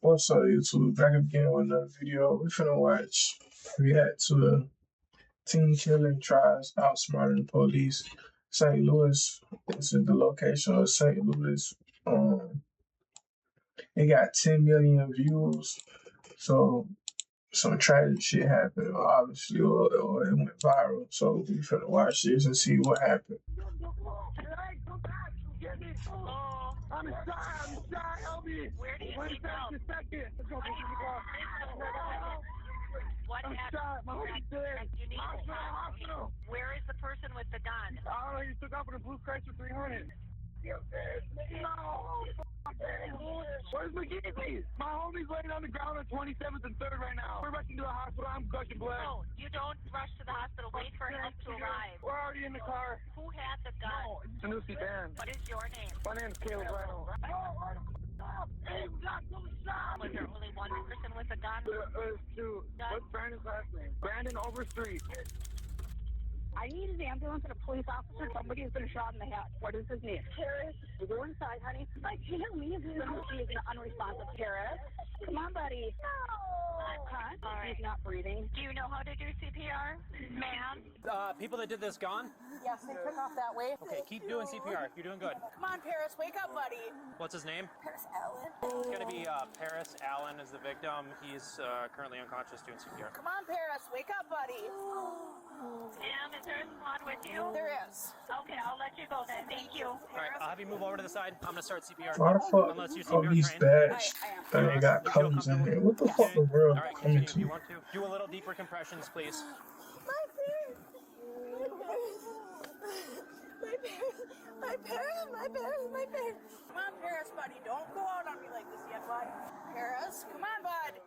What's up, YouTube? Back again with another video. We finna watch react to the teen killing tries outsmarting the police. St. Louis. This is the location of St. Louis. It got 10 million views. So some tragic shit happened, obviously, or it went viral. So we finna watch this and see what happened. I'm inside, help me! Where do you need help? Let's go, What happened? My homie's dead. You need hospital. Where is the person with the gun? I don't know, he took off in a blue Chrysler 300. No! Where's McGeezy? My homie's laying on the ground on 27th and 3rd right now. We're rushing to the hospital. I'm gushing blood. No, you don't rush to the hospital. Wait for him to arrive. We're already in the car. Who had the gun? No, it's a new sedan. What is your name? My name's Caleb Rhino. Hey, we got some shots! Was there only one person with a gun? There's two. What's Brandon's last name? Brandon Overstreet. I need an ambulance and a police officer. Somebody has been shot in the head. What is his name? Paris. Go inside, honey. I can't leave him. He is unresponsive. Paris. Come on, buddy. No. Huh? Right. He's not breathing. Do you know how to do CPR, ma'am? People that did this gone? Yes, they took off that way. Okay, keep doing CPR. You're doing good. Come on, Paris. Wake up, buddy. What's his name? Paris Allen. It's going to be Paris Allen is the victim. He's currently unconscious doing CPR. Come on, Paris. Wake up, buddy. Ma'am, is there a squad with you? There is. Okay, I'll let you go then. Thank you. All right, I'll have you move over to the side. I'm going to start CPR. Why the fuck police badge and they got colors in here? What the fuck the world coming to? If you want to. Do a little deeper compressions, please. My parents. Come on, Paris, buddy. Don't go out on me like this yet, bud. Paris, come on, bud.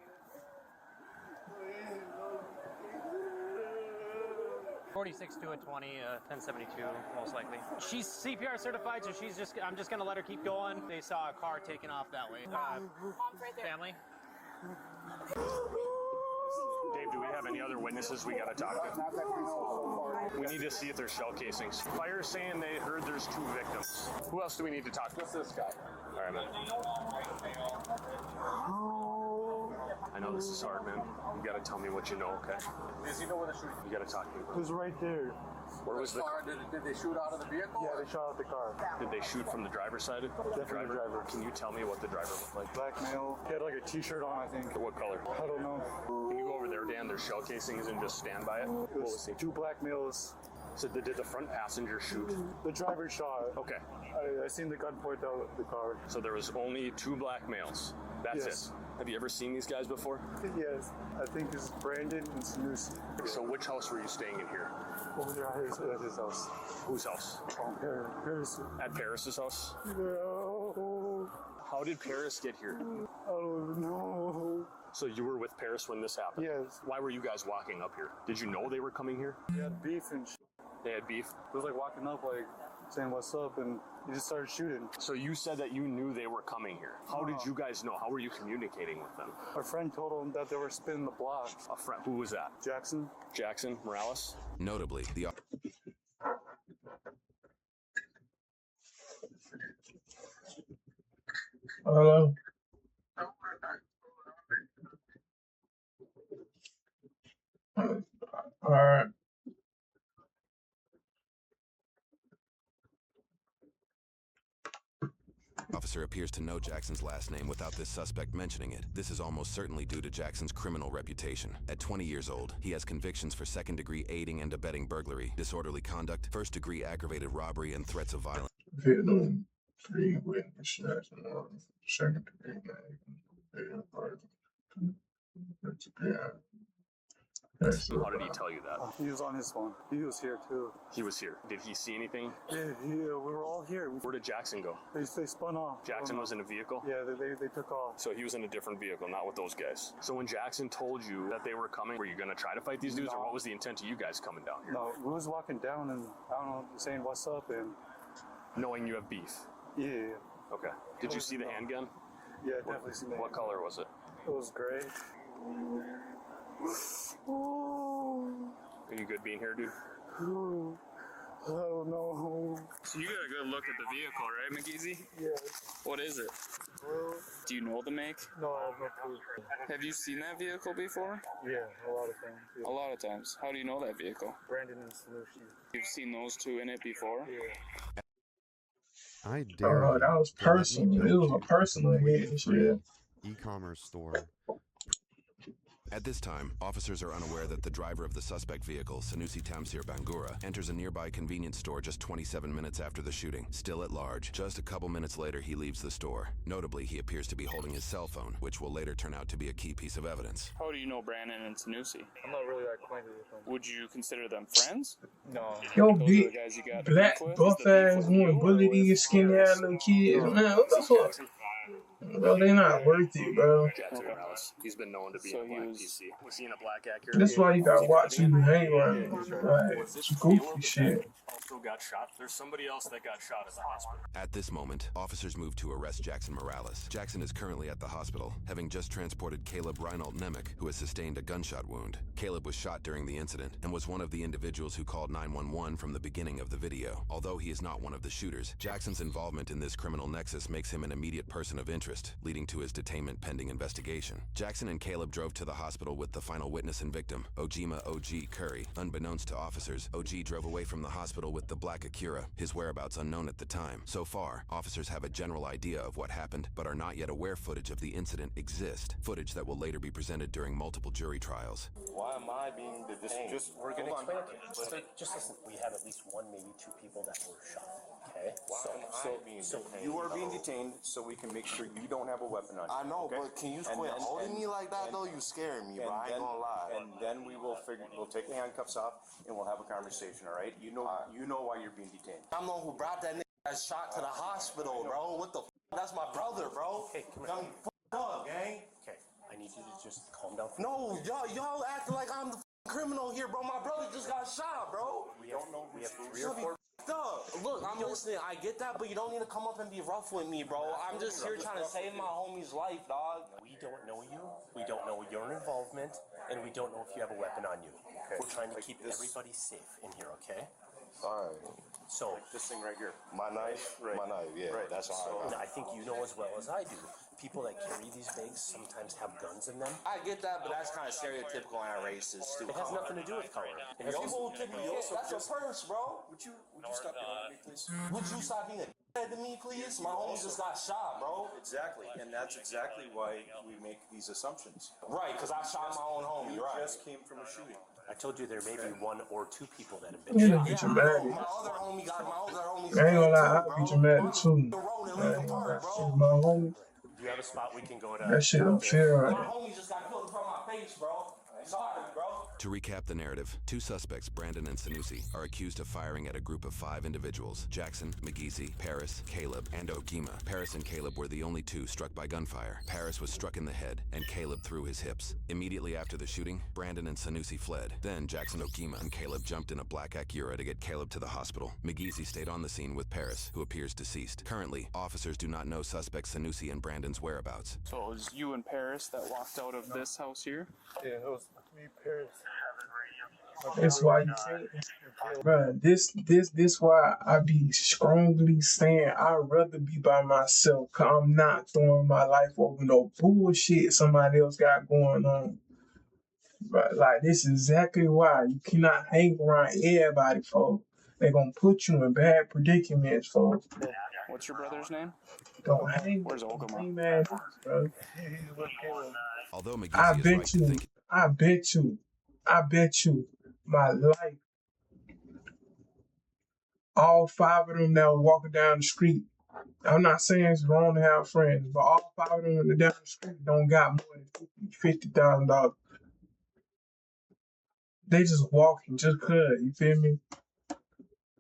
46 to a 20, 1072, most likely. She's CPR certified, so I'm just gonna let her keep going. They saw a car taking off that way. Mom's right there. Family? Dave, do we have any other witnesses we gotta talk to? We need to see if there's shell casings. Fire's saying they heard there's 2 victims. Who else do we need to talk to? Just this guy. All right, man. I know this is hard, man. You gotta tell me what you know, okay? Does he know where the shooting? You gotta talk to me. It was right there. Where was the car? Did they shoot out of the vehicle? Yeah, they shot out the car. Did they shoot from the driver's side? Definitely the driver. Can you tell me what the driver looked like? Black male. He had like a t-shirt on, I think. What color? I don't know. Can you go over there, Dan? There's shell casings and just stand by it. It was 2 black males. So did the front passenger shoot? The driver shot. Okay. I seen the gun point out the car. So there was only 2 black males. That's it. Have you ever seen these guys before? Yes. I think it's Brandon and Sanusi. So which house were you staying in here? Over there at his house. Whose house? Paris. At Paris's house? No. How did Paris get here? I don't know. So you were with Paris when this happened? Yes. Why were you guys walking up here? Did you know they were coming here? They had beef and shit. They had beef? It was like walking up, like saying what's up, and he just started shooting. So you said that you knew they were coming here. How did you guys know? How were you communicating with them? Our friend told him that they were spinning the block. A friend? Who was that? Jackson. Jackson Morales? Notably, the Hello? All right. officer appears to know Jackson's last name without this suspect mentioning it. This is almost certainly due to Jackson's criminal reputation. At 20 years old, he has convictions for second-degree aiding and abetting burglary, disorderly conduct, first-degree aggravated robbery, and threats of violence. Vietnam, 3 witnesses, second-degree aiding and abetting. How did he tell you that? He was on his phone. He was here too. He was here. Did he see anything? Yeah, we were all here. Where did Jackson go? They spun off. Jackson was in a vehicle? Yeah, they took off. So he was in a different vehicle, not with those guys. So when Jackson told you that they were coming, were you going to try to fight these dudes, or what was the intent of you guys coming down here? No, we was walking down and, I don't know, saying what's up and... Knowing you have beef? Yeah. Okay. Did you see the handgun? Yeah, definitely seen that. What color was it? It was gray. Are you good being here, dude? Oh no. So you got a good look at the vehicle, right, McGeezy? Yes. What is it? Well, Do you know the make? no, I have no clue. Have you seen that vehicle before? Yeah, a lot of times. Yeah. A lot of times. How do you know that vehicle? Brandon and Sanusi. You've seen those two in it before? Yeah. I dare you That was to let me personal. It judge was a you personal with hit your and free shit. e-commerce store. At this time, officers are unaware that the driver of the suspect vehicle, Sanusi Tamsir Bangura, enters a nearby convenience store just 27 minutes after the shooting, still at large. Just a couple minutes later, he leaves the store. Notably, he appears to be holding his cell phone, which will later turn out to be a key piece of evidence. How do you know Brandon and Sanusi? I'm not really acquainted with them. Would you consider them friends? No. Yo, Those are big, the guys you got black, beef with? Is buff the beef ass with you one, or bully with these skinny ass Paris? little kids. Man, what the fuck? Bro, they not worth it, bro. Jackson Morales. He's been known to be So in a he black was- PC. Was he in a black Acura? That's why you gotta watch who you hang around. Like, Was this goofy Caleb shit. that also got shot? There's somebody else that got shot at the hospital. At this moment, officers move to arrest Jackson Morales. Jackson is currently at the hospital, having just transported Caleb Reinald Nemec, who has sustained a gunshot wound. Caleb was shot during the incident and was one of the individuals who called 911 from the beginning of the video. Although he is not one of the shooters, Jackson's involvement in this criminal nexus makes him an immediate person of interest, leading to his detainment pending investigation. Jackson and Caleb drove to the hospital with the final witness and victim, Ojima O.G. Curry. Unbeknownst to officers, O.G. drove away from the hospital with the black Acura, his whereabouts unknown at the time. So far, officers have a general idea of what happened, but are not yet aware footage of the incident exists, footage that will later be presented during multiple jury trials. Why am I being detained? We're going to explain it to you. Just listen. We have at least one, maybe two people that were shot. Okay? Why am I being detained? You are being detained so we can make sure you don't have a weapon on you. I know, okay? but can you And quit then- holding and- me like that and- though? You scaring me, bro. I ain't then- gonna lie. And then we'll take the handcuffs off and we'll have a conversation, all right? You know why you're being detained. I'm the one who brought that nigga that shot to the hospital, bro. What the That's my brother, bro. Hey, come Young up, gang. Okay. I need you to just calm down. No, y'all acting like I'm the criminal here, bro. My brother just got shot, bro. We have 3 or You'll be 4. up. Look, I'm listening. I get that, but you don't need to come up and be rough with me, bro. I'm just here trying to save my homie's life, dog. We don't know you. We don't know your involvement, and we don't know if you have a weapon on you. Okay. We're trying to keep everybody safe in here, okay? All right. So, This thing right here. My knife? Right. My knife, yeah. Right. That's all right. I think you know as well as I do, people that carry these bags sometimes have guns in them. I get that, but that's kind of stereotypical and racist, too. It has nothing to do with color. It has People could be that's a purse, bro. Would you stop yelling at me, please? Would you stop being a dickhead to me, please? My homie just got shot, bro. Exactly, and that's exactly why we make these assumptions. Right, because I shot my own homie, You right? just came from a shooting. I told you there may be 1 or 2 people that have been You shot. know, be dramatic. My other homie got my other homie. I ain't gonna lie, too, I'll be bro. dramatic too. The road in I Lincoln ain't gonna lie. Park, bro. My homie, Do you have a spot we can go to? that shit don't feel My right. homie just got killed in front of my face, bro. Sorry, bro. To recap the narrative, 2 suspects, Brandon and Sanusi, are accused of firing at a group of 5 individuals: Jackson, McGeezy, Paris, Caleb, and Ogima. Paris and Caleb were the only 2 struck by gunfire. Paris was struck in the head, and Caleb through his hips. Immediately after the shooting, Brandon and Sanusi fled. Then Jackson, Ogima, and Caleb jumped in a black Acura to get Caleb to the hospital. McGeezy stayed on the scene with Paris, who appears deceased. Currently, officers do not know suspects Sanusi and Brandon's whereabouts. So it was you and Paris that walked out of this house here? Yeah, it was me, Paris. That's why you can't, bro. This why I be strongly saying I'd rather be by myself. Cause I'm not throwing my life over no bullshit somebody else got going on. But like this is exactly why you cannot hang around everybody, folks. They gonna put you in bad predicaments, folks. What's your brother's name? Don't hang. Where's Ogama? Hang man, bro. Although I McGeezy is right bet to you. think I bet you. My life. All 5 of them that was walking down the street. I'm not saying it's wrong to have friends, but all 5 of them that down the street don't got more than $50,000. They just walking just cause, you feel me?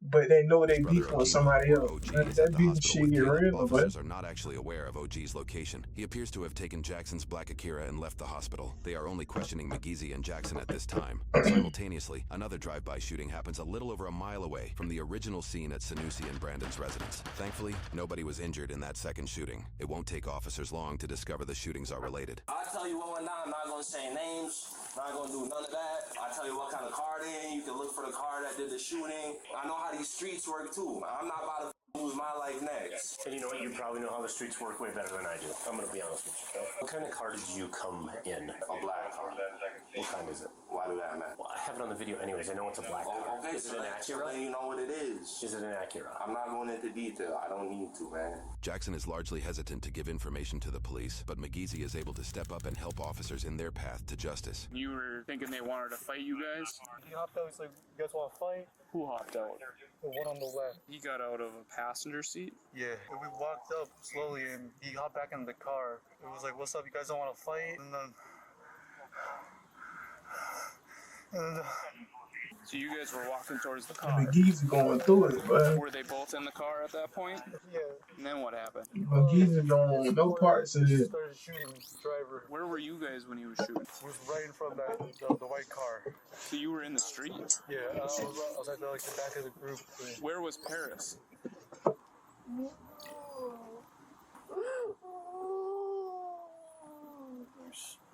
But they know they brother beefing with Ogima, somebody or else. OG, Man, is at that the beefing hospital shit with get Caleb. real, but Officers are not actually aware of OG's location. He appears to have taken Jackson's black Acura and left the hospital. They are only questioning McGeezy and Jackson at this time. Simultaneously, another drive-by shooting happens a little over a mile away from the original scene at Sanusi and Brandon's residence. Thankfully, nobody was injured in that second shooting. It won't take officers long to discover the shootings are related. I'll tell you what went down. I'm not going to say names. I'm not going to do none of that. I'll tell you what kind of car they in. You can look for the car that did the shooting. I know how how these streets work too. I'm not about to lose my life next. And you know what? You probably know how the streets work way better than I do. I'm gonna be honest with you. Okay? What kind of car did you come in? A black car. What kind is it? Why do that matter? Well, I have it on the video anyways. I know it's a black car. Okay, Is it so an Acura? then you know what it is. Is it an Acura? I'm not going into detail. I don't need to, man. Jackson is largely hesitant to give information to the police, but McGeezy is able to step up and help officers in their path to justice. You were thinking they wanted to fight you guys? He hopped out. He's like, "You guys want to fight?" Who hopped out? The one on the left. He got out of a passenger seat? Yeah. And we walked up slowly, and he hopped back in the car. It was like, "What's up? You guys don't want to fight?" And then. So you guys were walking towards the car. McGeezy going through it, bro. Were they both in the car at that point? Yeah. And then what happened? McGeezy don't want no parts of this. Started shooting the driver. Where were you guys when he was shooting? He was right in front of the white car. So you were in the street? Yeah, I was at the back of the group. Where was Paris?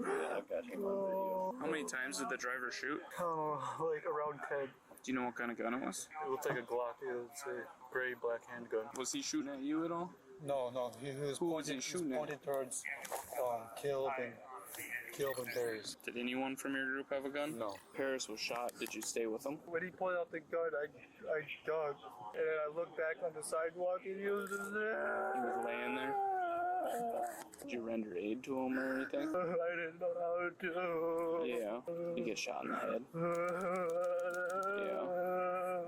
Yeah, I've got him on video. How many times did the driver shoot? Oh, like around 10. Do you know what kind of gun it was? It looked like a Glock. It was a gray black handgun. Was he shooting at you at all? No. He was Who was he shooting at? pointed towards Caleb and Paris. Did anyone from your group have a gun? No. Paris was shot. Did you stay with him? When he pulled out the gun, I ducked. And then I looked back on the sidewalk and he was just there. He was laying there? Did you render aid to him or anything? I didn't know how to. Yeah. You get shot in the head.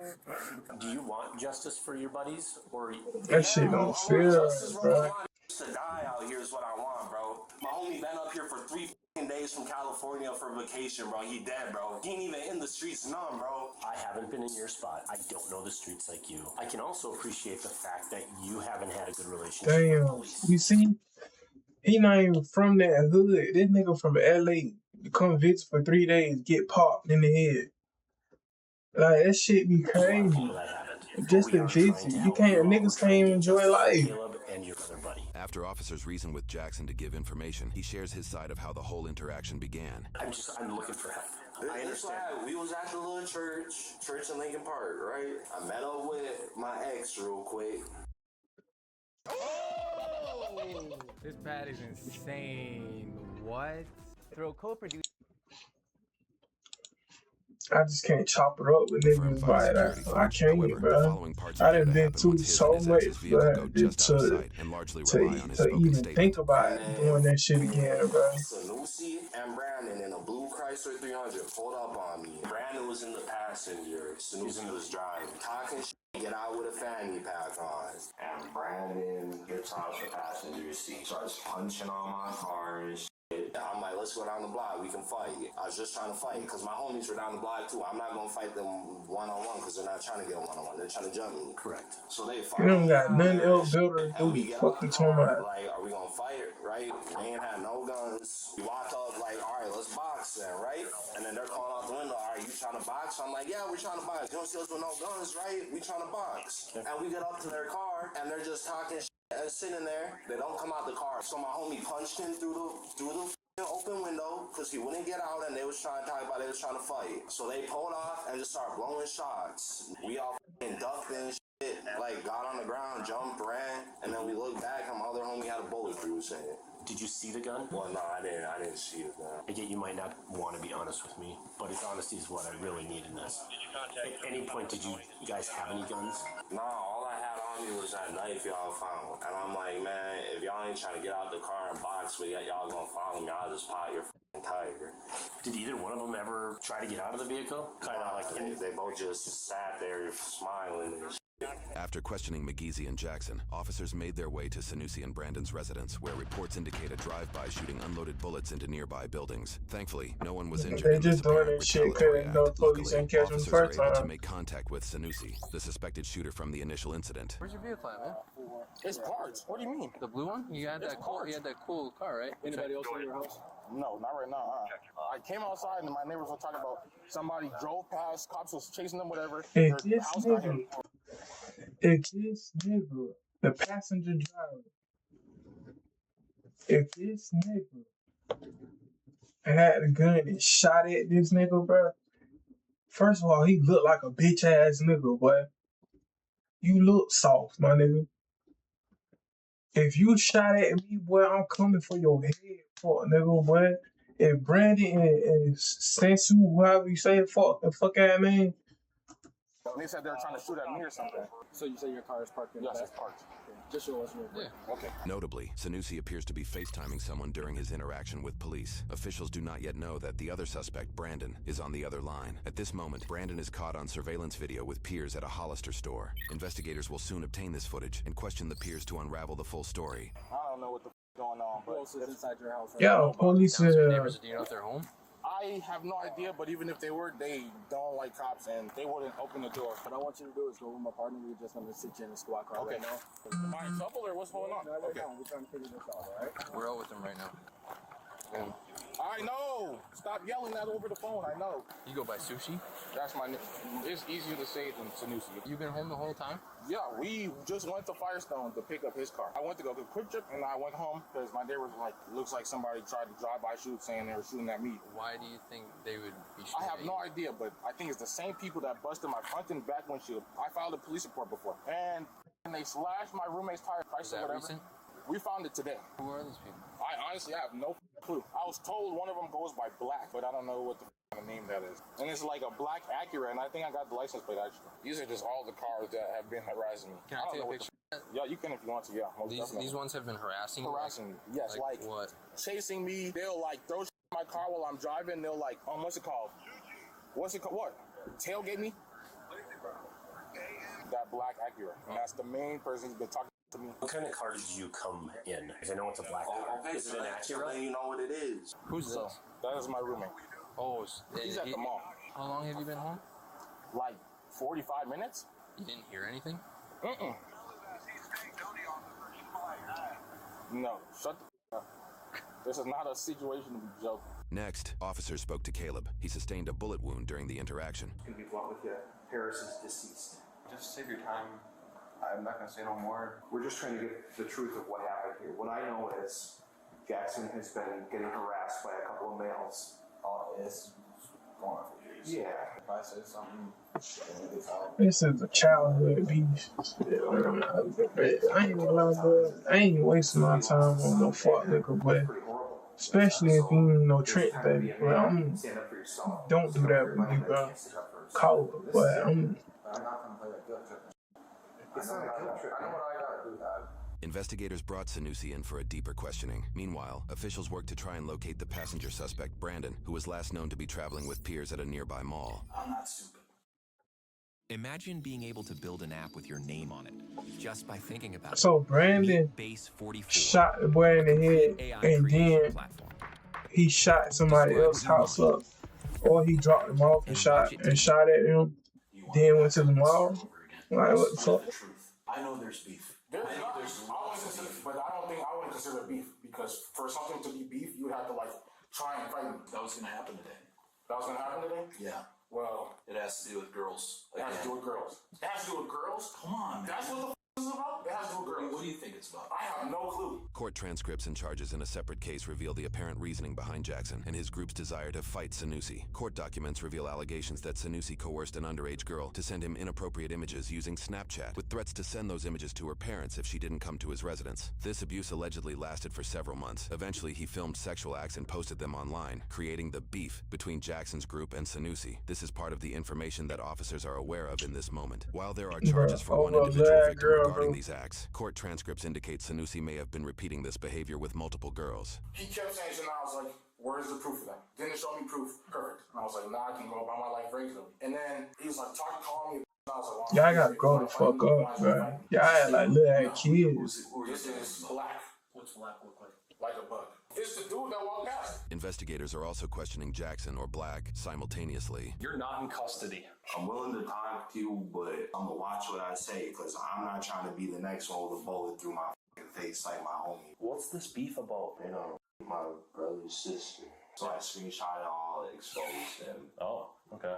Yeah. Do you want justice for your buddies? Or That shit don't feel, bro. To die out here is what I want, bro. My homie been up here for 3 days from California for vacation, bro. He dead, bro. He ain't even in the streets, none, bro. I haven't been in your spot. I don't know the streets like you. I can also appreciate the fact that you haven't had a good relationship with the Damn. police. You see? He not even from that hood. This nigga from LA come visit for 3 days, get popped in the head. Like, that shit be crazy. Just to visit. Niggas can't even enjoy life. And your other buddy. After officers reason with Jackson to give information, he shares his side of how the whole interaction began. I'm looking for help. I It's understand. like, we was at the little church in Lincoln Park, right? I met up with my ex real quick. This pad is insane. What? Throw co-produce. I just can't chop it up with niggas like that. I can't, bro. I done been through so much, bro, to even think about doing that shit again, bro. Sanusi and Brandon in a blue Chrysler 300 pulled up on me. Brandon was in the passenger. Sanusi was driving. Talking shit, get out with a fanny pack on. And Brandon gets out the passenger seat, starts punching on my car and shit. I'm like, let's go down the block, we can fight. I was just trying to fight, because my homies were down the block too. I'm not going to fight them one-on-one, because they're not trying to get one-on-one. They're trying to jump me. Correct. So they fight. You don't got nothing else better to do. Fuck you talking about. Like, are we going to fight, right? They ain't had no guns. We walk up like, all right, let's box then, right? And then they're calling out the window, all right, you trying to box? I'm like, yeah, we're trying to box. You don't see us with no guns, right? We trying to box. And we get up to their car, and they're just talking shit and sitting there. They don't come out the car. So my homie punched him through the open window because he wouldn't get out, and they was trying to talk about they was trying to fight. So they pulled off and just started blowing shots. We all ducked and shit, like got on the ground, jumped, ran, and then we looked back and my other homie had a bullet through his head. Did you see the gun? Well, no, I didn't see the gun. I get you might not want to be honest with me, but honesty is what I really need in this. At any point, did you guys have any guns? No, all I had on me was that knife y'all found. And I'm like, man, if y'all ain't trying to get out the car and box, but yet y'all gonna follow me, I'll just pop your f***ing tire. Did either one of them ever try to get out of the vehicle? Kind of like they both just sat there smiling and shit. After questioning McGeezy and Jackson, officers made their way to Sanusi and Brandon's residence, where reports indicate a drive-by shooting unloaded bullets into nearby buildings. Thankfully, no one was injured in this apparent retaliatory act. Luckily, officers were able to make contact with Sanusi, the suspected shooter from the initial incident. Where's your vehicle at, man? It's parts. What do you mean? The blue one? You had that cool car, right? Anybody else in your house? No, not right now. I came outside and my neighbors were talking about somebody drove past, cops was chasing them, whatever. If this nigga, the passenger driver, if this nigga had a gun and shot at this nigga, bro, first of all, he looked like a bitch ass nigga, boy. You look soft, my nigga. If you shot at me, boy, I'm coming for your head, fuck nigga, boy. If Brandon and Sensu, however you say it, fuck ass man. They said they were trying to shoot at me or something. So you say your car is parked in the Yes, back? it's parked. Okay. Just show us real quick. Yeah. Okay. Notably, Sanusi appears to be FaceTiming someone during his interaction with police. Officials do not yet know that the other suspect, Brandon, is on the other line. At this moment, Brandon is caught on surveillance video with peers at a Hollister store. Investigators will soon obtain this footage and question the peers to unravel the full story. I don't know what the going on, but Who else is inside your house right Yeah, now? police. Do you know if they're home? I have no idea, but even if they were, they don't like cops and they wouldn't open the door. What I want you to do is go with my partner. We're just going to sit you in the squad car right now. Am I in trouble or what's going on? Not right now. We're trying to figure this out, all right? We're out with them right now. I know. Stop yelling that over the phone. I know. You go by Sushi? That's my name. It's easier to say than Sanusi. You been home the whole time? Yeah, we just went to Firestone to pick up his car. I went to go to Quick Trip and I went home because my neighbor was like, looks like somebody tried to drive-by shoot saying they were shooting at me. Why do you think they would be shooting I have at no you? idea, but I think it's the same people that busted my front and back windshield. I filed a police report before, and they slashed my roommate's tire. Is that recent? We found it today. Who are these people? I honestly have no clue. I was told one of them goes by Black, but I don't know what the name that is. And it's like a black Acura, and I think I got the license plate actually. These are just all the cars that have been harassing me. Can I take a picture? Yeah, you can if you want to. Yeah, most definitely. These ones have been harassing you? Harassing me. Yes, like what? chasing me. They'll like throw shit in my car while I'm driving. They'll like, what's it called? What's it called? What? Tailgate me? That black Acura. And that's the main person who's been talking to me. What kind of car did you come in? Because I know it's a black car. Okay, Is it an so Acura? then you know what it is. Who's So, this? that is my roommate. Oh, He's at the mall. How long have you been home? Like 45 minutes? You didn't hear anything? Mm-mm. No, shut the up. This is not a situation to be joking. Next, officers spoke to Caleb. He sustained a bullet wound during the interaction. It's gonna be blunt with you. Harris is deceased. Just save your time. I'm not gonna say no more. We're just trying to get the truth of what happened here. What I know is Jackson has been getting harassed by a couple of males. It's going on for years. Yeah. If I say something, then it's out. This is a childhood beef. I ain't gonna lie, bro. I ain't wasting my time on no fuck nigga, but especially if you ain't no trick baby, bro. Don't do that with me, bro. Call it, but I'm not gonna play that guilt trip. It's not a guilt trip. I know what I gotta do, Dad. Investigators brought Sanusi in for a deeper questioning. Meanwhile, officials worked to try and locate the passenger suspect, Brandon, who was last known to be traveling with peers at a nearby mall. I'm not stupid. Imagine being able to build an app with your name on it, just by thinking about it. So Brandon Base 44, shot the boy in the head, and then he shot somebody else's house up, or he dropped him off and shot at him, then went to the mall. Like what the fuck? I know there's beef. But I don't think I would consider it beef because for something to be beef, you would have to like try and fight me. That was gonna happen today. That was gonna happen today? Yeah. Well, it has to do with girls. It has to do with girls. It has to do with girls? Come on, man. That's what the this is about? It has to do with girls. What do you think it's about? I have no clue. Court transcripts and charges in a separate case reveal the apparent reasoning behind Jackson and his group's desire to fight Sanusi. Court documents reveal allegations that Sanusi coerced an underage girl to send him inappropriate images using Snapchat, with threats to send those images to her parents if she didn't come to his residence. This abuse allegedly lasted for several months. Eventually, he filmed sexual acts and posted them online, creating the beef between Jackson's group and Sanusi. This is part of the information that officers are aware of in this moment. While there are charges for one individual victim regarding these acts, court transcripts indicate Sanusi may have been repeating this behavior with multiple girls. He kept saying shit, and I was like, where's the proof of that? Didn't show me proof. Perfect. And I was like, nah, I can go about my life regularly. And then he was like, calling me. And I was like, well, Y'all gotta grow the fuck up, bro. Y'all had like little ass kids. This is Black. What's Black look like? Like a bug. It's the dude that walked past. Investigators are also questioning Jackson or Black simultaneously. You're not in custody. I'm willing to talk to you, but I'm gonna watch what I say because I'm not trying to be the next one with a bullet through my face like my homie. What's this beef about? You know, my brother's sister. So I screenshot it all, exposed him. Oh, okay.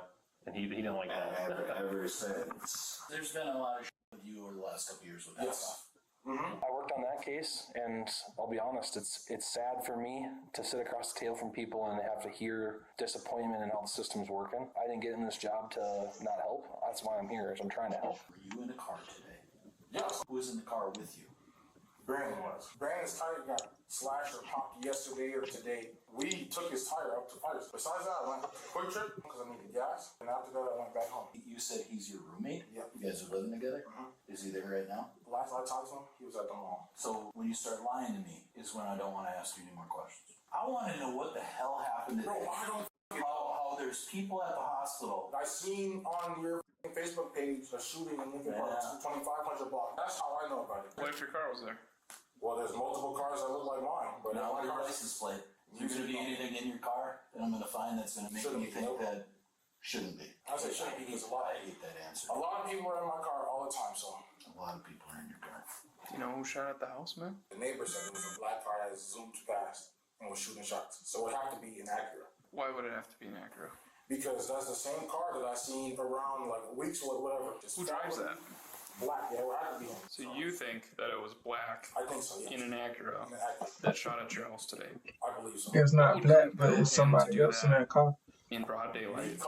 And he didn't like that. Ever since. There's been a lot of shit with you over the last couple years with that stuff. Mm-hmm. I worked on that case, and I'll be honest, it's sad for me to sit across the table from people and have to hear disappointment in how the system's working. I didn't get in this job to not help. That's why I'm here, is I'm trying to help. Were you in a car today Yes. Who was in the car with you? Brandon was. Brandon's tire got slashed or popped yesterday or today. We took his tire up to fires. Besides that, I went quick trip because I needed gas. And after that, I went back home. You said he's your roommate? Yeah. You guys are living together? Is he there right now? Last I talked to him, he was at the mall. So when you start lying to me is when I don't want to ask you any more questions. I want to know what the hell happened. Bro, I don't how there's people at the hospital. I seen on your Facebook page a shooting in Lincoln Park, 2500 block. That's how I know about it. What if your car was there? Well, there's multiple cars that look like mine, but not your license plate. Is there going to be anything in your car that I'm going to find that's going to make me think that shouldn't be? I say shouldn't be because I hate that answer. A lot of people are in my car all the time, so. A lot of people are in your car. Do you know who shot at the house, man? The neighbor said it was a black car that zoomed past and was shooting shots. So it would have to be an Acura. Why would it have to be an Acura? Because that's the same car that I seen around like weeks or whatever. Who drives that? Black, yeah, it would have to be him. So you think that it was black I think so, yeah. in an Acura that shot at your house today? I believe so. It's not black, but it's somebody else in that car. In broad daylight,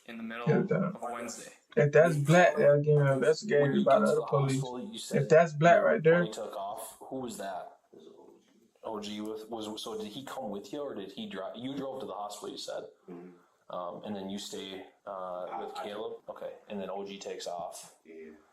in the middle Yeah, of a Wednesday. If that's black, they'll get investigated by the other police. If that's black right there, He took off. Who was that? OG so did he come with you or did he drive? You drove to the hospital, you said. And then you stay with Caleb. Okay, and then OG takes off.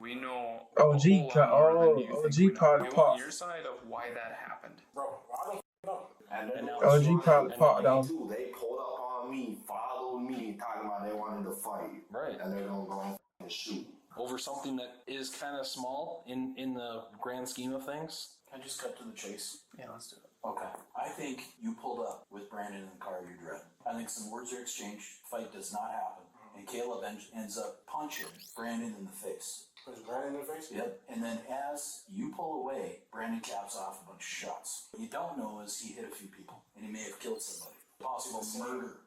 We know OG probably parked. your side of why that happened. Bro, I don't know. And OG probably parked off. They pulled up on me, followed me, talking about they wanted to fight. Right. And they're gonna go and shoot. Over something that is kind of small in the grand scheme of things. Can I just cut to the chase? Yeah, let's do it. Okay. I think you pulled up with Brandon in the car you dread. I think some words are exchanged. Fight does not happen. And Caleb ends up punching Brandon in the face. Punch Brandon in the face? Yep. And then as you pull away, Brandon caps off a bunch of shots. What you don't know is he hit a few people. And he may have killed somebody. Possible murder.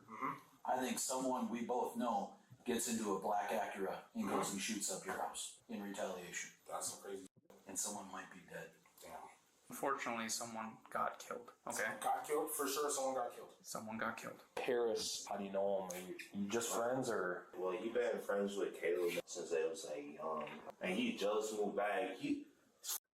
I think someone we both know gets into a black Acura and goes and shoots up your house in retaliation. That's so crazy. And someone might be dead. Unfortunately, someone got killed. Okay. Someone got killed? For sure, someone got killed. Someone got killed. Paris, how do you know him? Are you just friends or? Well, he been friends with Caleb since they was like young, and he just moved back.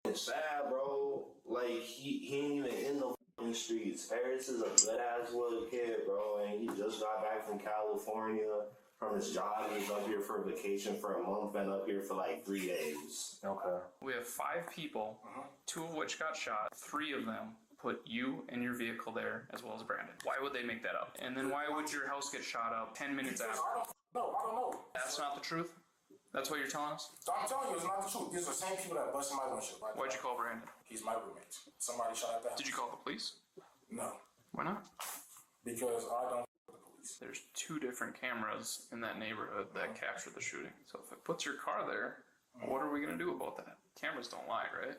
It's sad, bro. Like he ain't even in the fucking streets. Paris is a good ass little kid, bro, and he just got back from California from his job. He's up here for vacation for a month. Been up here for like 3 days. Okay. We have 5 people, 2 of which got shot. 3 of them put you and your vehicle there, as well as Brandon. Why would they make that up? And then why would your house get shot up 10 minutes after? I don't know. That's not the truth? That's what you're telling us? I'm telling you, it's not the truth. These are the same people that busted my windshield. Why'd you call Brandon? He's my roommate. Somebody shot at the house. Did you call the police? No. Why not? Because I don't. There's 2 different cameras in that neighborhood that captured the shooting. So if it puts your car there, what are we going to do about that? Cameras don't lie, right?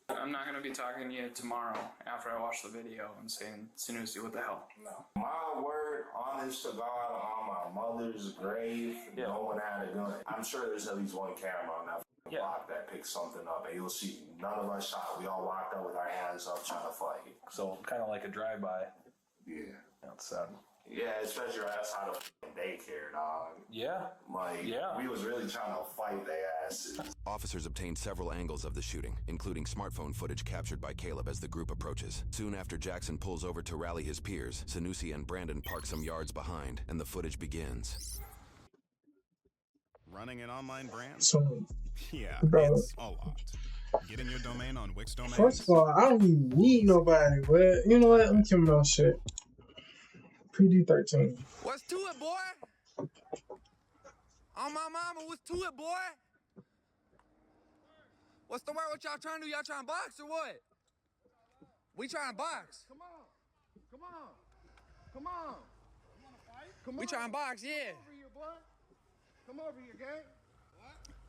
I'm not going to be talking to you tomorrow after I watch the video and saying, Sanusi, what the hell? No. My word, honest to God, on my mother's grave, no one had a gun. I'm sure there's at least one camera on that block that picks something up, and you'll see none of us shot. We all walked up with our hands up trying to fight. So kind of like a drive-by. Yeah. That's sad. Yeah, especially that's how the daycare, dog. Yeah. Like, we was really trying to fight their asses. Officers obtained several angles of the shooting, including smartphone footage captured by Caleb as the group approaches. Soon after Jackson pulls over to rally his peers, Sanusi and Brandon park some yards behind, and the footage begins. Running an online brand? So, Yeah, bro, it's a lot. Getting your domain on Wix Domains? first of all, I don't even need nobody, but you know what? I'm killing my shit. PD13. What's to it, boy? On my mama, what's to it, boy? What's the word? What y'all trying to do? Y'all trying to box or what? We trying to box. Come on. Come on. Come on. You want to fight? Come we trying to box, yeah. Come over here, boy. Come over here, gang.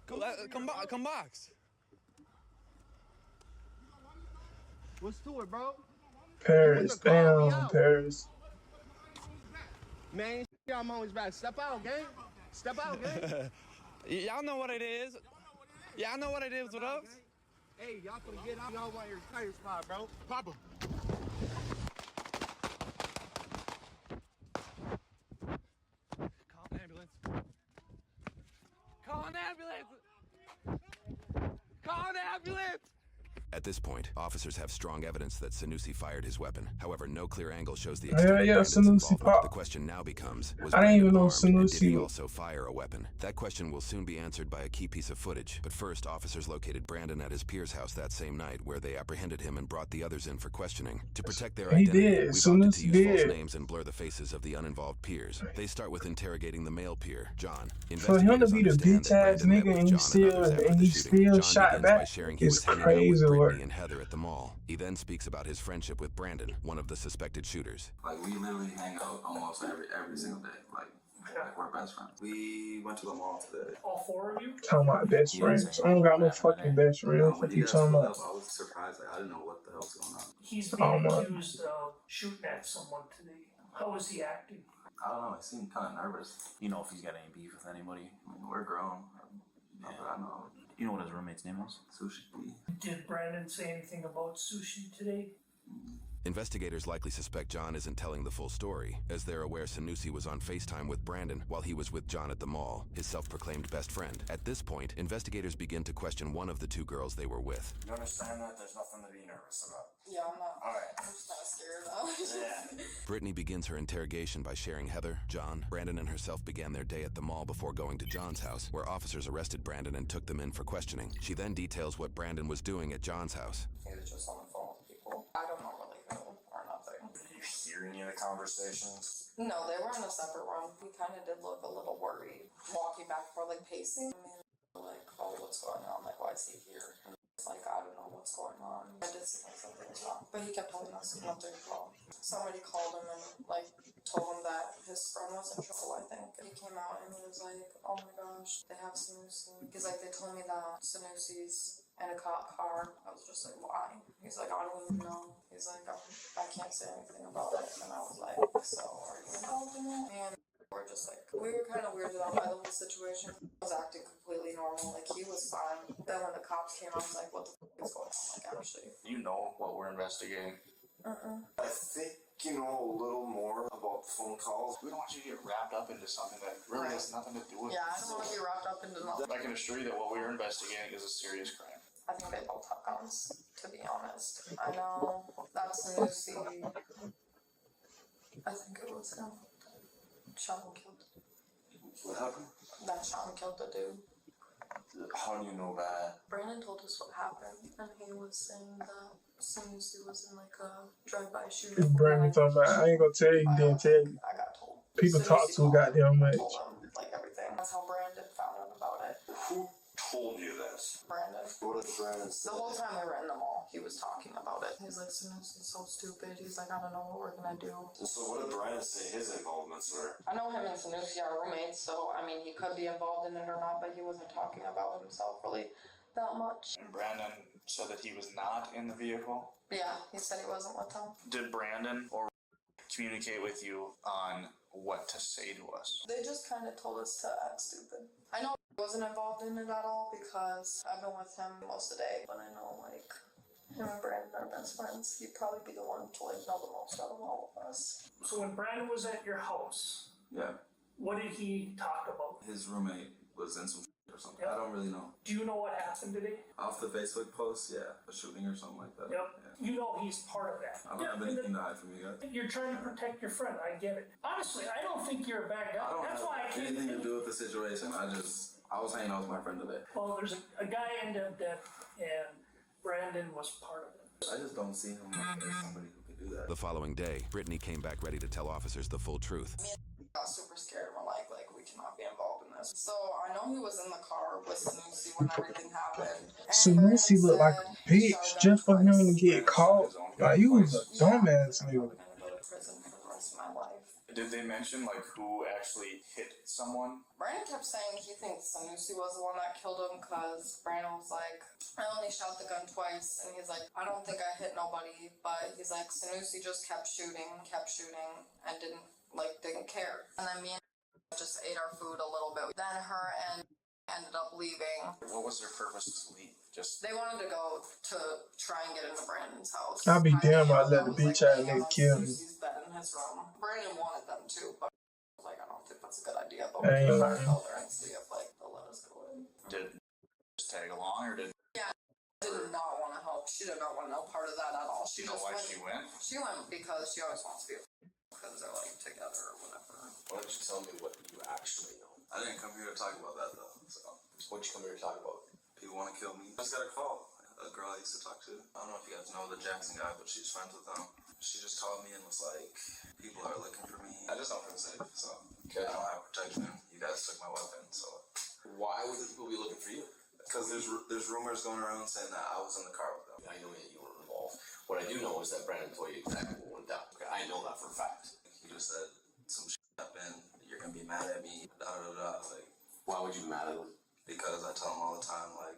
What? Come box. What's to it, bro? Paris, damn, Paris. Man, y'all always back. Step out, gang. Step out, gang. Y'all know what it is. Y'all know what it is with us. Hey, y'all finna get out. Y'all want your tire spot, bro. Pop 'em. Call an ambulance. Call an ambulance. the ambulance! At this point, officers have strong evidence that Sanusi fired his weapon. However, no clear angle shows the Yeah, extent of yeah, Brandon's Sanusi involvement. pop. The question now becomes, was I didn't Brandon even know armed, and did he Sanusi. also fire a weapon? That question will soon be answered by a key piece of footage. But first, officers located Brandon at his peer's house that same night, where they apprehended him and brought the others in for questioning. To protect their He identity, did. we've opted to Sanusi use false did. names and blur the faces of the uninvolved peers. They start with interrogating the male peer, John. For him to Investigators be the understand bitch that ass Brandon met nigga with and John and others after the he shooting. still John shot begins by back sharing he is was hanging out with crazy Brittany work. and Heather at the mall. He then speaks about his friendship with Brandon, one of the suspected shooters. Like, we literally hang out almost every single day. Like we're best friends. We went to the mall today. All four of you? Talking about best friends. I don't got no fucking best friends. What When you you guys talking pulled about? up, I was surprised. Like, I didn't know what the hell's going on. He's Oh, being man. accused of shooting at someone today. How is he acting? I don't know. He seemed kind of nervous. You know if he's got any beef with anybody? I mean, we're grown. Not that I know. You know what his roommate's name was? Sushi. Did Brandon say anything about sushi today? Investigators likely suspect John isn't telling the full story, as they're aware Sanusi was on FaceTime with Brandon while he was with John at the mall, his self-proclaimed best friend. At this point, investigators begin to question one of the two girls they were with. You understand that there's nothing to be nervous about? Yeah, I'm not. Alright. I'm just kind of scared now. Brittany begins her interrogation by sharing Heather, John, Brandon, and herself began their day at the mall before going to John's house, where officers arrested Brandon and took them in for questioning. She then details what Brandon was doing at John's house. He was just on the phone with people. I don't know really who or nothing. Did you hear any of the conversations? No, they were in a separate room. He kind of did look a little worried. Walking back and forth, like pacing. I mean, like, oh, what's going on? Like, why is he here? And it's like, I don't know what's going on. I did see like something's wrong. But he kept telling us nothing's wrong. Somebody called him and, like, told him that his friend was in trouble, I think. He came out and he was like, oh my gosh, they have Sanusi. He's like, they told me that Sanusi's in a cop car. I was just like, why? He's like, I don't even know. He's like, I can't say anything about it. And I was like, so are you involved in it? And we're just like, we were kind of weirded out by the whole situation. He was acting completely normal. Like, he was fine. Then when the cops came, I was like, what the f is going on? Like, actually. You know what we're investigating. I think you know a little more about phone calls. We don't want you to get wrapped up into something that really has nothing to do with it. Yeah, I don't want to be wrapped up into nothing. I can assure you that what we're investigating is a serious crime. I think they both have guns, to be honest. I know that's Sanusi. I think it was him. Sean killed. What happened? That Sean killed the dude. How do you know that? Brandon told us what happened, and he was saying that Sanusi was in like a drive-by shooting. Brandon talking about, I ain't gonna tell you, he didn't tell you. I got told. People talk too goddamn much. Told him, like, everything. That's how Brandon found out about it. Who told you this? Brandon. What did Brandon say? The whole time we were in the mall, he was talking about it. He's like, Sanusi's so stupid. He's like, I don't know what we're gonna do. So what did Brandon say his involvements were? I know him and Sanusi are roommates, so I mean, he could be involved in it or not, but he wasn't talking about himself really that much. And Brandon said that he was not in the vehicle? Yeah, he said he wasn't with them. Did Brandon or communicate with you on what to say to us? They just kind of told us to act stupid. I know he wasn't involved in it at all because I've been with him most of the day, but I know, like, him and Brandon are best friends. He'd probably be the one to, like, know the most out of all of us. So when Brandon was at your house, Yeah. what did he talk about? His roommate was in some or something. I don't really know. Do you know what happened today? Off the Facebook post, yeah. A shooting or something like that. Yep. Yeah. You know he's part of that. I don't have anything to hide from you guys. You're trying to protect your friend. I get it. Honestly, I don't think you're a bad guy. I don't That's have why I can't. anything to do with the situation. I was hanging out with my friend today. Well, there's a guy ended up dead, and Brandon was part of it. I just don't see him as somebody who could do that. The following day, Brittany came back ready to tell officers the full truth. Me and got super scared and we're like, we cannot be involved in this. So I know he was in the car with Sanusi when everything happened. Sanusi looked like a bitch just for him to get caught. Like, he was a dumbass nigga. I'm gonna go to prison for the rest of my life. Did they mention like who actually hit someone? Brandon kept saying he thinks Sanusi was the one that killed him because Brandon was like, I only shot the gun twice, and he's like, I don't think I hit nobody, but he's like, Sanusi just kept shooting, and didn't care. And then me and just ate our food a little bit. Then her and ended up leaving. What was their purpose to leave? Just They wanted to go to try and get into Brandon's house. I'll be damned if I let the bitch ass nigga kill me. Sanusi's bed in his room. Brandon wanted them to, but I was like, I don't think that's a good idea. But I ain't we lying. go there and see if like they'll let us go in. did just tag along or did? Yeah, did not want to help. She did not want no part of that at all. Do you know why she went? She went because she always wants to be because they're like together or whatever. Why don't you tell me what you actually know? I didn't come here to talk about that though. So what'd you come here to talk about? People want to kill me. I just got a call. A girl I used to talk to. I don't know if you guys know the Jackson guy, but she's friends with him. She just called me and was like, people are looking for me. I just don't feel safe, so I don't have protection. You guys took my weapon, so. Why would the people be looking for you? Because there's rumors going around saying that I was in the car with them. I know that you were involved. What I do know is that Brandon told you exactly what went down. Okay, I know that for a fact. He just said some shit happened. You're gonna be mad at me. Da da da. Like, why would you be mad at him? Because I tell him all the time, like,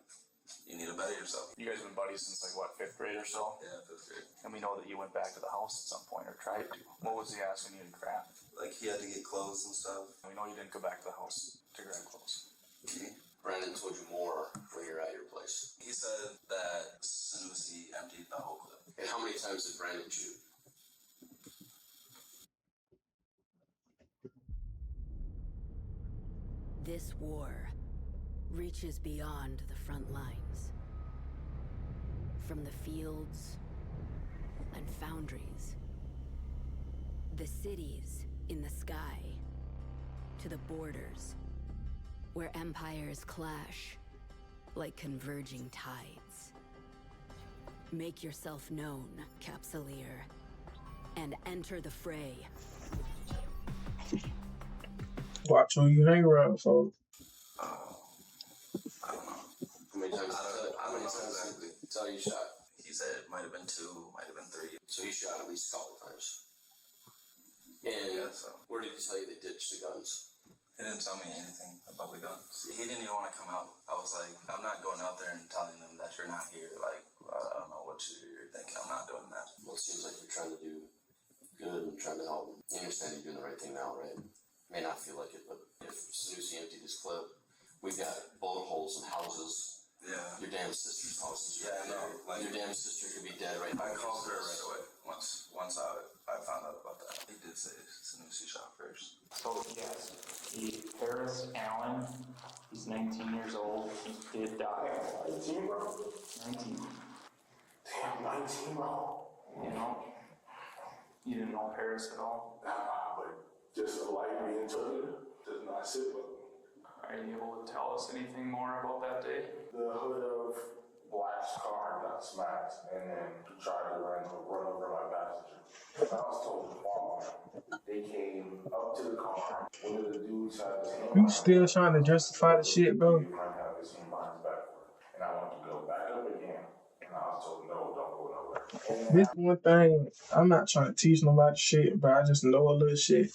you need to better yourself. You guys have been buddies since like what, 5th grade or so? Yeah, 5th grade. And we know that you went back to the house at some point or tried to. What was he asking you to grab? Like, he had to get clothes and stuff. We know you didn't go back to the house to grab clothes. Brandon told you more when you're at your place. He said that Sanusi emptied the whole clip. And how many times did Brandon shoot? This war reaches beyond the front lines. From the fields and foundries, the cities in the sky, to the borders, where empires clash like converging tides. Make yourself known, Capsuleer, and enter the fray. Watch who you hang around, folks. I don't know. How many times? I don't know exactly. Tell you shot. He said it might have been 2, might have been 3. So he shot at least a couple times. And yeah, so where did he tell you they ditched the guns? He didn't tell me anything about the guns. He didn't even want to come out. I was like, I'm not going out there and telling them that you're not here. Like, I don't know what you're thinking. I'm not doing that. Well, it seems like you're trying to do good and trying to help them. You understand you're doing the right thing now, right? May not feel like it, but if Sanusi emptied this clip, we've got bullet holes in houses. Yeah. Your damn sister's house is right there. Like, your damn sister could be dead right now. I called her right away once I found out about that. He did say Sanusi shot first. So yes, Paris Allen, he's 19 years old. He did die. 19, bro? 19. Damn, 19, bro. You know? You didn't know Paris at all? Nah, but just a light being took does not sit with me. Are you able to tell us anything more about that day? The hood of Black's car got smacked, and then he tried to run over my passenger. I was told to fall. They came up to the car. One of the dudes had his hand. You still trying to justify the shit, bro? He might have his hand behind his back for it. And I wanted to go back up again. And I was told, no, don't go nowhere. This one thing, I'm not trying to teach nobody shit, but I just know a little shit.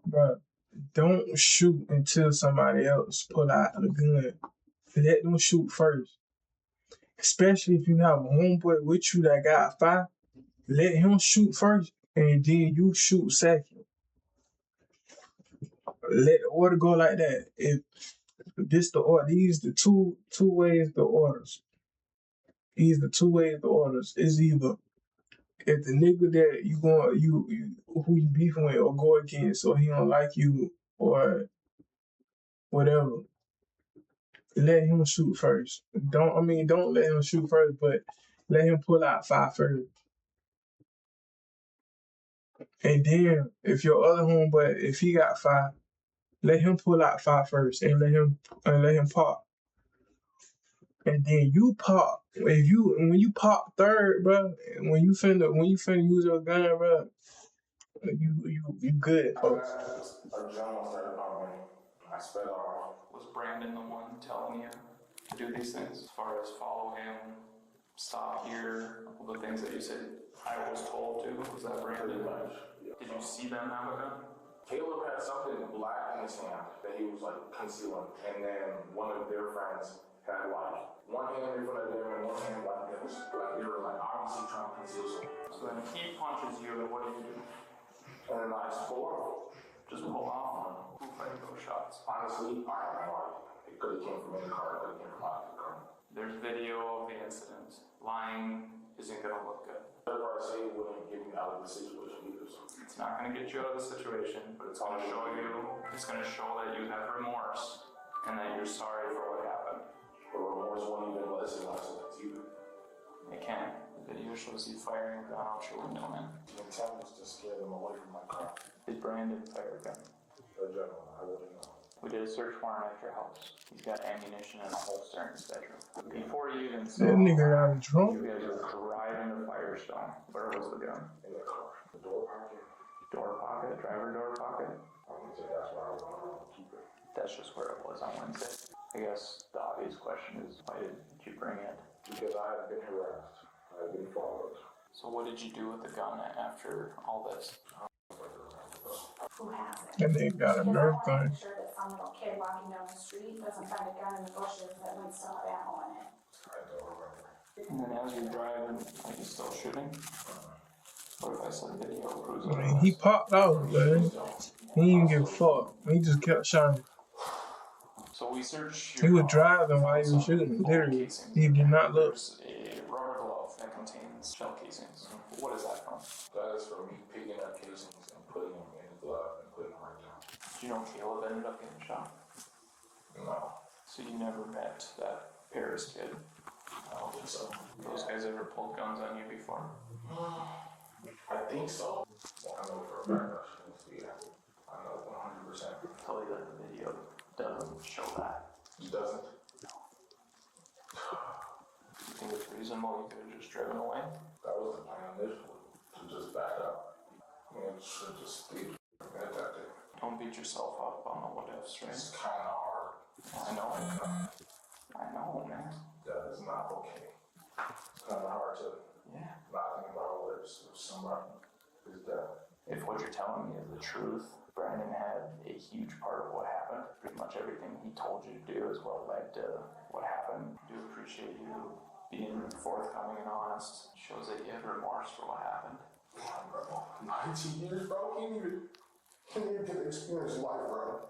Bro, don't shoot until somebody else pull out the gun. Let them shoot first. Especially if you have a homeboy with you that got 5, let him shoot first, and then you shoot second. Let the order go like that. If this the order, these the two ways the orders. These the 2 ways the orders. It's either if the nigga that you who you beefing with or go against, or he don't like you or whatever, let him shoot first. Don't let him shoot first, but let him pull out 5 first. And then if your other homeboy, if he got 5, let him pull out 5 first and let him pop. And then you pop. When you pop third, bro, when you finna use your gun, bro, you good, folks. A drone started popping. I sped off. Was Brandon the one telling you to do these things? As far as follow him, stop here, all the things that you said I was told to? Was that Brandon? Did you see them have a gun? Caleb had something black in his hand that he was like concealing. And then one of their friends had like one hand in front of them and one hand like this. Like they were like obviously trying to conceal something. So then he punches you, and what do you do? And then I just pull off. Just pull off on him. Who fired those shots? Honestly, I have no idea. It could have came from in the car, it could have came from out of the car. There's video of the incident. Lying isn't gonna look good. Whatever I say wouldn't get me out of the situation either. So. It's not gonna get you out of the situation, but it's gonna show that you have remorse and that you're sorry for what happened. But remorse won't even let us in license either. It can. The video shows you firing a gun out your window, man. The intent was to scare them away from my car. Did Brandon fire a gun? The general, I wouldn't know. We did a search warrant at your house. He's got ammunition and a holster in his bedroom. Before you even saw That nigga got drunk. you guys were driving to Firestone. Where was the gun? In the car. The door pocket. Door pocket? Driver door pocket? I would say that's where I would want to keep it. That's just where it was on Wednesday. I guess the obvious question is, why did you bring it? Because I had been harassed. I had been followed. So what did you do with the gun after all this? Who has it? That nigga got a nerf gun. I'm sure that some little kid walking down the street doesn't find a gun in the bushes that might still have ammo in it. I don't remember. And then as you're driving, are you still shooting? What if I said video proves I mean, he popped out, man. He didn't even give a fuck. He just kept shooting. So we searched. He was driving while he was shooting. Literally, he did not look. There's a rubber glove that contains shell casings. What is that from? That is for me picking up casings and putting them in the glove and putting them right down. Do you know Caleb ended up getting shot? No. So you never met that Paris kid? I don't think so. Those guys ever pulled guns on you before? I think so. I know for a fact I shouldn't see it. I know 100%. I'll tell you that the video doesn't show that. It doesn't? You think it's reasonable you could have just driven away? That was the plan initially, to just back up. And should just be at that day. Don't beat yourself up on the what ifs, right? It's kind of hard. I know, man. That is not okay. It's kind of hard to not think about what if somebody is dead. If what you're telling me is the truth, Brandon had a huge part of what happened. Pretty much everything he told you to do is what led to what happened. I do appreciate you being forthcoming and honest. Shows that you have remorse for what happened. Bro, 19 years, bro. Can't even get to experience life, bro.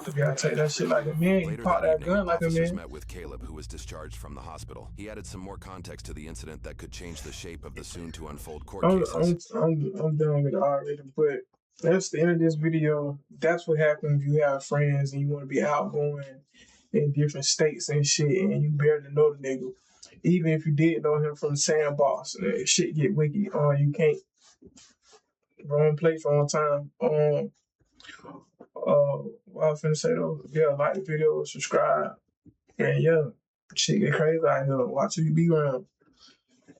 You gotta take that shit like a man. You Later pop that that evening, gun like a officers man. met with Caleb, who was discharged from the hospital. He added some more context to the incident that could change the shape of the soon-to-unfold court cases. I'm done with it already, but that's the end of this video. That's what happens if you have friends and you want to be outgoing in different states and shit, and you barely know the nigga. Even if you did know him from the sandbox, shit get wicked. You can't. Wrong place, wrong time. What I was finna say though, yeah, like the video, subscribe, and yeah, shit get crazy out here. Watch who you be around,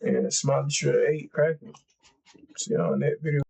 and Smiley Shirt 8 cracking. See you on that video.